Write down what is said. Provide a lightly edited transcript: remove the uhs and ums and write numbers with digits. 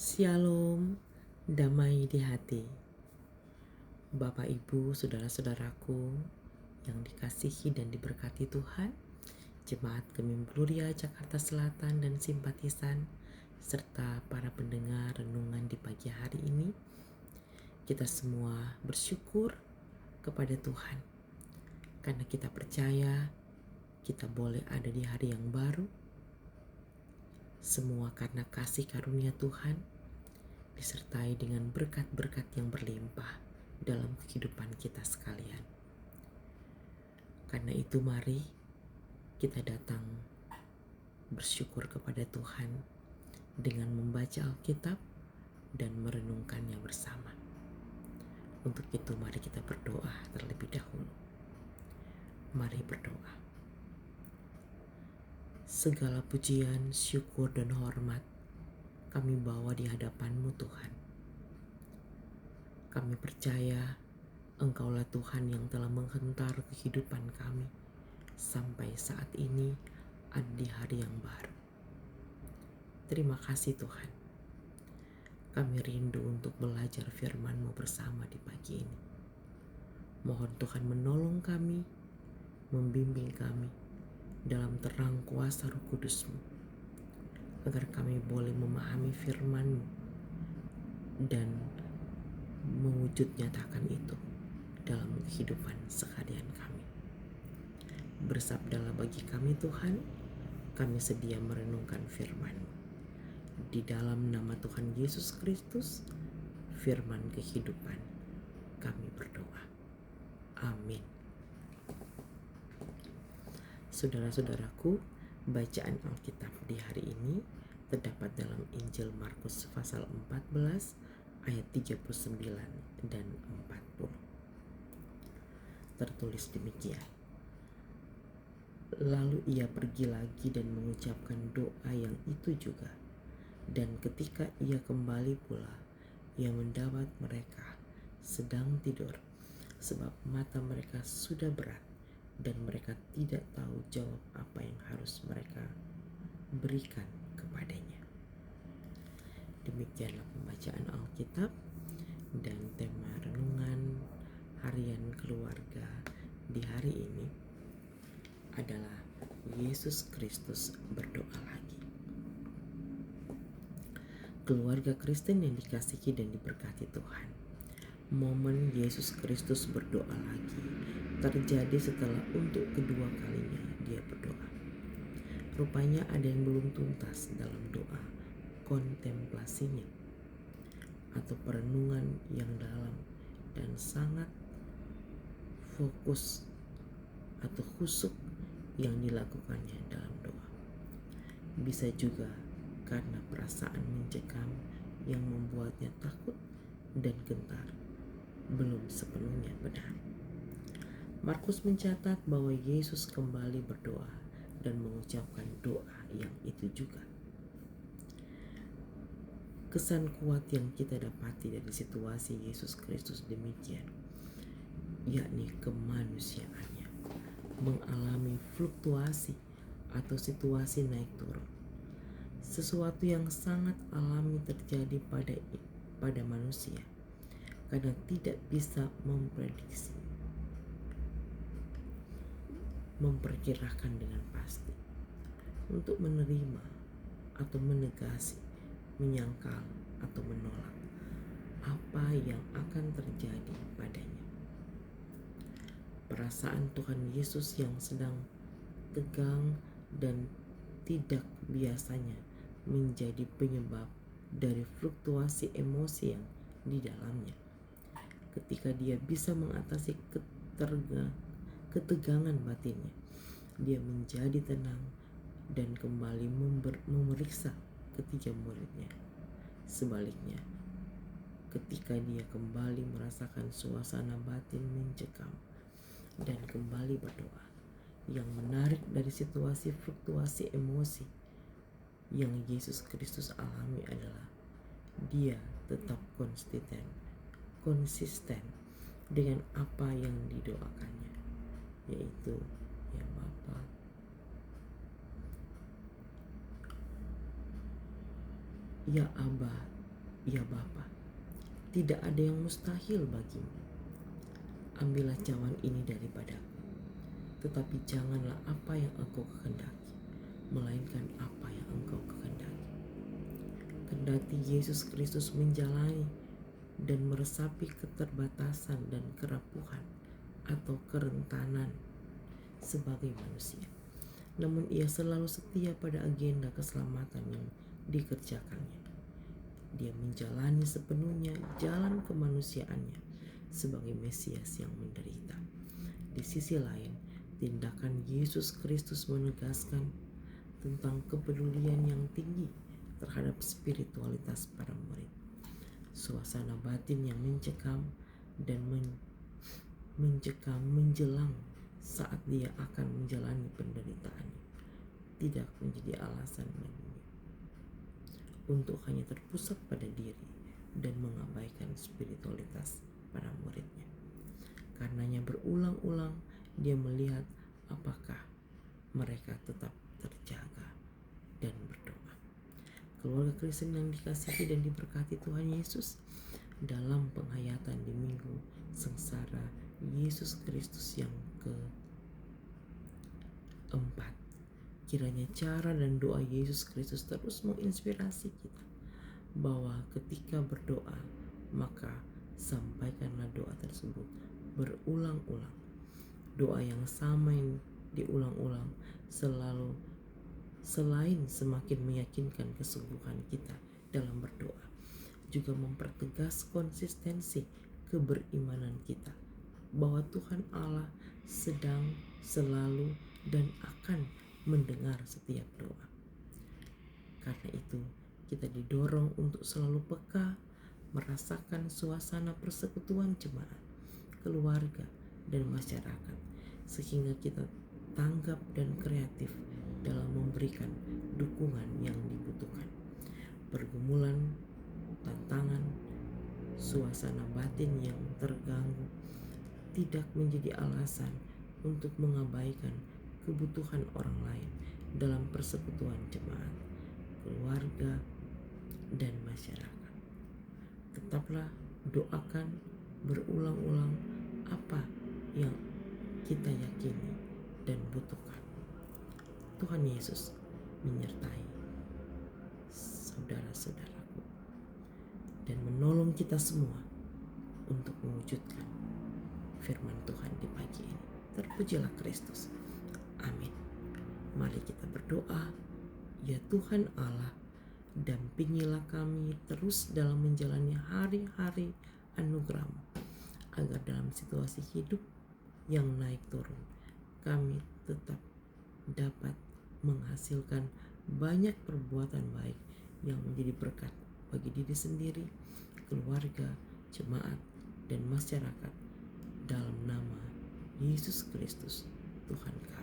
Shalom, damai di hati. Bapak, Ibu, saudara-saudaraku yang dikasihi dan diberkati Tuhan, Jemaat Gemim Gloria Jakarta Selatan dan simpatisan, serta para pendengar renungan di pagi hari ini, kita semua bersyukur kepada Tuhan karena kita percaya kita boleh ada di hari yang baru. Semua karena kasih karunia Tuhan, disertai dengan berkat-berkat yang berlimpah dalam kehidupan kita sekalian. Karena itu mari kita datang bersyukur kepada Tuhan dengan membaca Alkitab dan merenungkannya bersama. Untuk itu mari kita berdoa terlebih dahulu. Mari berdoa. Segala pujian, syukur, dan hormat kami bawa di hadapan-Mu Tuhan. Kami percaya Engkaulah Tuhan yang telah menghentar kehidupan kami sampai saat ini ada di hari yang baru. Terima kasih Tuhan. Kami rindu untuk belajar firman-Mu bersama di pagi ini. Mohon Tuhan menolong kami, membimbing kami dalam terang kuasa Roh Kudus-Mu, agar kami boleh memahami firman-Mu dan mewujud nyatakan itu dalam kehidupan seharian kami. Bersabdalah bagi kami Tuhan, kami sedia merenungkan firman-Mu. Di dalam nama Tuhan Yesus Kristus, firman kehidupan, kami berdoa. Amin. Saudara-saudaraku, bacaan Alkitab di hari ini terdapat dalam Injil Markus pasal 14 ayat 39 dan 40. Tertulis demikian. Lalu ia pergi lagi dan mengucapkan doa yang itu juga. Dan ketika ia kembali pula, ia mendapat mereka sedang tidur, sebab mata mereka sudah berat dan mereka tidak tahu jawab apa yang harus mereka berikan kepadanya. Demikianlah pembacaan Alkitab dan tema renungan harian keluarga di hari ini adalah Yesus Kristus berdoa lagi. Keluarga Kristen yang dikasihi dan diberkati Tuhan, momen Yesus Kristus berdoa lagi terjadi setelah untuk kedua kalinya dia berdoa. Rupanya ada yang belum tuntas dalam doa kontemplasinya atau perenungan yang dalam dan sangat fokus atau khusyuk yang dilakukannya dalam doa. Bisa juga karena perasaan mencekam yang membuatnya takut dan gentar belum sepenuhnya benar. Markus mencatat bahwa Yesus kembali berdoa dan mengucapkan doa yang itu juga. Kesan kuat yang kita dapati dari situasi Yesus Kristus demikian, yakni kemanusiaannya mengalami fluktuasi atau situasi naik turun. Sesuatu yang sangat alami terjadi pada manusia karena tidak bisa memperkirakan dengan pasti untuk menerima atau menegasi, menyangkal atau menolak apa yang akan terjadi padanya. Perasaan Tuhan Yesus yang sedang tegang dan tidak biasanya menjadi penyebab dari fluktuasi emosi yang di dalamnya. Ketika dia bisa mengatasi ketegangan batinnya, dia menjadi tenang dan kembali memeriksa ketiga muridnya. Sebaliknya, ketika dia kembali merasakan suasana batin mencekam dan kembali berdoa, yang menarik dari situasi fluktuasi emosi yang Yesus Kristus alami adalah dia tetap konsisten dengan apa yang didoakannya, yaitu ya Bapa, ya Aba, Ya Bapa, tidak ada yang mustahil bagimu. Ambillah cawan ini daripadaku, tetapi janganlah apa yang engkau kehendaki, melainkan apa yang engkau kehendaki. Kendati Yesus Kristus menjalani dan meresapi keterbatasan dan kerapuhan atau kerentanan sebagai manusia, namun ia selalu setia pada agenda keselamatan yang dikerjakannya. Dia menjalani sepenuhnya jalan kemanusiaannya sebagai Mesias yang menderita. Di sisi lain, tindakan Yesus Kristus menegaskan tentang kepedulian yang tinggi terhadap spiritualitas para murid. Suasana batin yang mencekam dan menjelang saat dia akan menjalani penderitaannya tidak menjadi alasan baginya untuk hanya terpusat pada diri dan mengabaikan spiritualitas para muridnya. Karenanya berulang-ulang dia melihat apakah mereka tetap terjaga dan berdoa. Keluarga Kristen yang dikasihi dan diberkati Tuhan Yesus, dalam penghayatan di minggu sengsara Yesus Kristus yang keempat, kiranya cara dan doa Yesus Kristus terus menginspirasi kita bahwa ketika berdoa, maka sampaikanlah doa tersebut berulang-ulang. Doa yang sama yang diulang-ulang selalu, selain semakin meyakinkan kesungguhan kita dalam berdoa, juga mempertegas konsistensi keberimanan kita bahwa Tuhan Allah sedang, selalu, dan akan mendengar setiap doa. Karena itu, kita didorong untuk selalu peka, merasakan suasana persekutuan jemaat, keluarga, dan masyarakat, sehingga kita tanggap dan kreatif dalam memberikan dukungan yang dibutuhkan. Pergumulan, tantangan, suasana batin yang terganggu tidak menjadi alasan untuk mengabaikan kebutuhan orang lain dalam persekutuan jemaat, keluarga, dan masyarakat. Tetaplah doakan berulang-ulang apa yang kita yakini dan butuhkan. Tuhan Yesus menyertai saudara-saudaraku dan menolong kita semua untuk mewujudkan firman Tuhan di pagi ini. Terpujilah Kristus. Amin. Mari kita berdoa. Ya Tuhan Allah, dampingilah kami terus dalam menjalani hari-hari anugerah-Mu, agar dalam situasi hidup yang naik turun, kami tetap dapat menghasilkan banyak perbuatan baik yang menjadi berkat bagi diri sendiri, keluarga, jemaat, dan masyarakat, dalam nama Yesus Kristus, Tuhan kami.